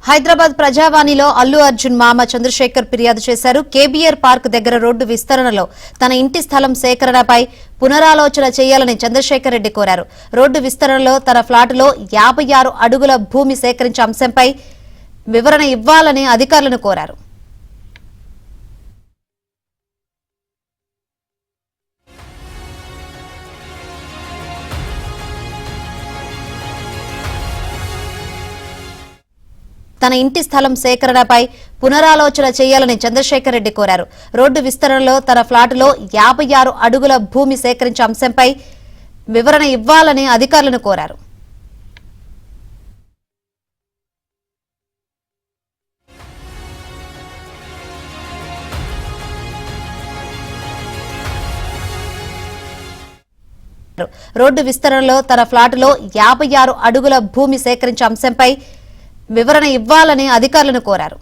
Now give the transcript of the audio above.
హైదరాబాద్ ప్రజావాణిలో అల్లు అర్జున్ మామ చంద్రశేఖర్ ఫిర్యాదు చేశారు. కేబీఆర్ పార్క్ దగ్గర రోడ్డు విస్తరణలో తన ఇంటి స్థలం సేకరణపై పునరాలోచన చేయాలని చంద్రశేఖర్ రెడ్డి కోరారు. రోడ్డు విస్తరణలో తన ఫ్లాటులో 56 అడుగుల భూమి సేకరించే అంశంపై వివరణ ఇవ్వాలని అధికారులను కోరారు. తన ఇంటి స్థలం సేకరణపై పునరాలోచన చేయాలని చంద్రశేఖర్ రెడ్డి కోరారు. రోడ్డు విస్తరణలో తన ఫ్లాటులో 56 అడుగుల భూమి సేకరించే అంశంపై వివరణ ఇవ్వాలని అధికారులను కోరారు. రోడ్డు విస్తరణలో తన ఫ్లాటులో 56 అడుగుల భూమి సేకరించే అంశంపై వివరణ ఇవ్వాలని అధికారులను కోరారు.